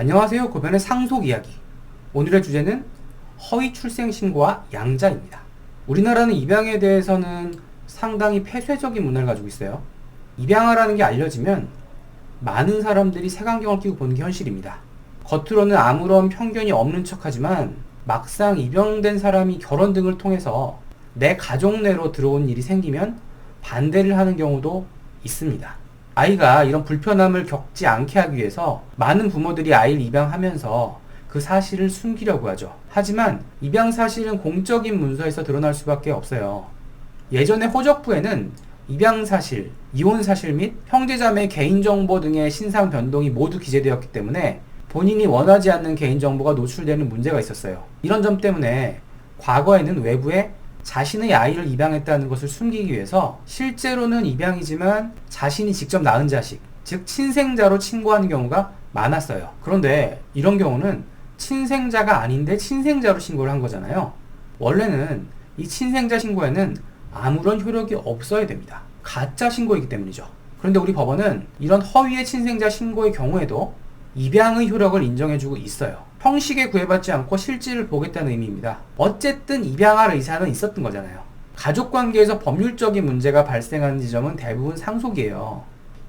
안녕하세요. 고변의 상속 이야기. 오늘의 주제는 허위 출생 신고와 양자입니다. 우리나라는 입양에 대해서는 상당히 폐쇄적인 문화를 가지고 있어요. 입양하라는 게 알려지면 많은 사람들이 색안경을 끼고 보는 게 현실입니다. 겉으로는 아무런 편견이 없는 척하지만 막상 입양된 사람이 결혼 등을 통해서 내 가족 내로 들어온 일이 생기면 반대를 하는 경우도 있습니다. 아이가 이런 불편함을 겪지 않게 하기 위해서 많은 부모들이 아이를 입양하면서 그 사실을 숨기려고 하죠. 하지만 입양 사실은 공적인 문서에서 드러날 수밖에 없어요. 예전에 호적부에는 입양 사실, 이혼 사실 및 형제자매 개인정보 등의 신상 변동이 모두 기재되었기 때문에 본인이 원하지 않는 개인정보가 노출되는 문제가 있었어요. 이런 점 때문에 과거에는 외부에 자신의 아이를 입양했다는 것을 숨기기 위해서 실제로는 입양이지만 자신이 직접 낳은 자식, 즉 친생자로 신고하는 경우가 많았어요. 그런데 이런 경우는 친생자가 아닌데 친생자로 신고를 한 거잖아요. 원래는 이 친생자 신고에는 아무런 효력이 없어야 됩니다. 가짜 신고이기 때문이죠. 그런데 우리 법원은 이런 허위의 친생자 신고의 경우에도 입양의 효력을 인정해주고 있어요. 형식에 구애받지 않고 실질을 보겠다는 의미입니다. 어쨌든 입양할 의사는 있었던 거잖아요. 가족관계에서 법률적인 문제가 발생하는 지점은 대부분 상속이에요.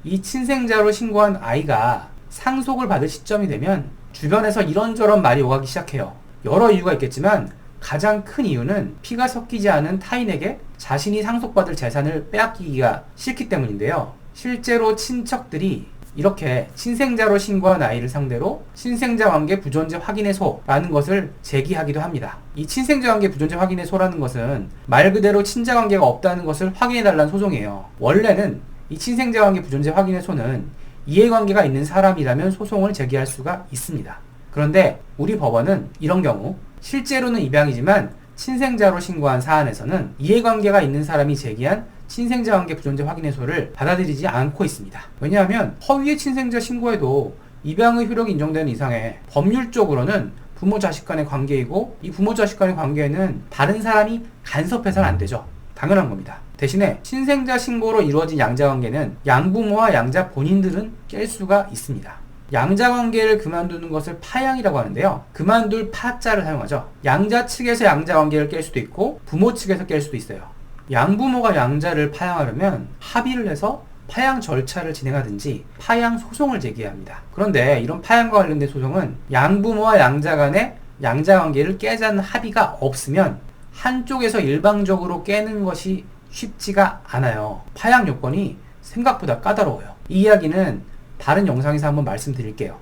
이 친생자로 신고한 아이가 상속을 받을 시점이 되면 주변에서 이런저런 말이 오가기 시작해요. 여러 이유가 있겠지만 가장 큰 이유는 피가 섞이지 않은 타인에게 자신이 상속받을 재산을 빼앗기기가 싫기 때문인데요. 실제로 친척들이 이렇게 친생자로 신고한 아이를 상대로 친생자 관계 부존재 확인해소라는 것을 제기하기도 합니다. 이 친생자 관계 부존재 확인해소라는 것은 말 그대로 친자 관계가 없다는 것을 확인해달라는 소송이에요. 원래는 이 친생자 관계 부존재 확인해소는 이해관계가 있는 사람이라면 소송을 제기할 수가 있습니다. 그런데 우리 법원은 이런 경우 실제로는 입양이지만 친생자로 신고한 사안에서는 이해관계가 있는 사람이 제기한 친생자 관계 부존재 확인해소를 받아들이지 않고 있습니다. 왜냐하면 허위의 친생자 신고에도 입양의 효력이 인정되는 이상에 법률적으로는 부모 자식 간의 관계이고 이 부모 자식 간의 관계에는 다른 사람이 간섭해서는 안 되죠. 당연한 겁니다. 대신에 친생자 신고로 이루어진 양자 관계는 양부모와 양자 본인들은 깰 수가 있습니다. 양자 관계를 그만두는 것을 파양이라고 하는데요. 그만둘 파자를 사용하죠. 양자 측에서 양자 관계를 깰 수도 있고 부모 측에서 깰 수도 있어요. 양부모가 양자를 파양하려면 합의를 해서 파양 절차를 진행하든지 파양 소송을 제기해야 합니다. 그런데 이런 파양과 관련된 소송은 양부모와 양자 간의 양자 관계를 깨자는 합의가 없으면 한쪽에서 일방적으로 깨는 것이 쉽지가 않아요. 파양 요건이 생각보다 까다로워요. 이 이야기는 다른 영상에서 한번 말씀드릴게요.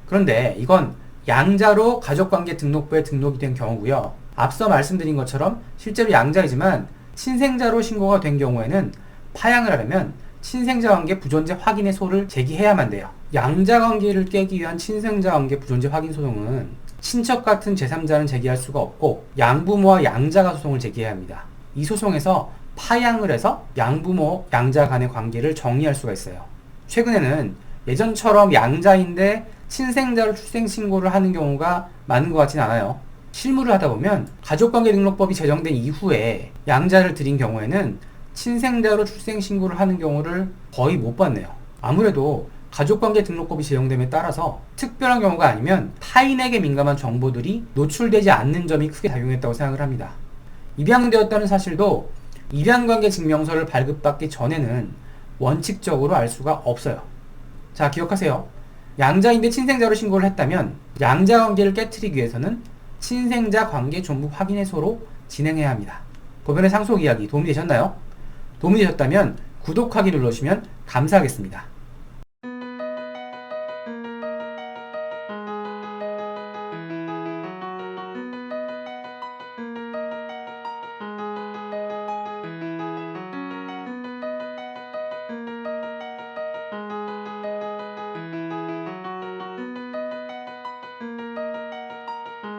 그런데 이건 양자로 가족관계 등록부에 등록이 된 경우고요. 앞서 말씀드린 것처럼 실제로 양자이지만 친생자로 신고가 된 경우에는 파양을 하려면 친생자 관계 부존재 확인해소를 제기해야만 돼요. 양자 관계를 깨기 위한 친생자 관계 부존재 확인 소송은 친척 같은 제3자는 제기할 수가 없고 양부모와 양자가 소송을 제기해야 합니다. 이 소송에서 파양을 해서 양부모, 양자 간의 관계를 정리할 수가 있어요. 최근에는 예전처럼 양자인데 친생자로 출생신고를 하는 경우가 많은 것 같진 않아요. 실무를 하다 보면 가족관계 등록법이 제정된 이후에 양자를 들인 경우에는 친생자로 출생신고를 하는 경우를 거의 못 봤네요. 아무래도 가족관계 등록법이 제정됨에 따라서 특별한 경우가 아니면 타인에게 민감한 정보들이 노출되지 않는 점이 크게 작용했다고 생각을 합니다. 입양되었다는 사실도 입양관계 증명서를 발급받기 전에는 원칙적으로 알 수가 없어요. 자, 기억하세요. 양자인데 친생자로 신고를 했다면 양자 관계를 깨트리기 위해서는 친생자 관계 전부 확인해소로 진행해야 합니다. 고변의 상속 이야기 도움이 되셨나요? 도움이 되셨다면 구독하기 눌러주시면 감사하겠습니다.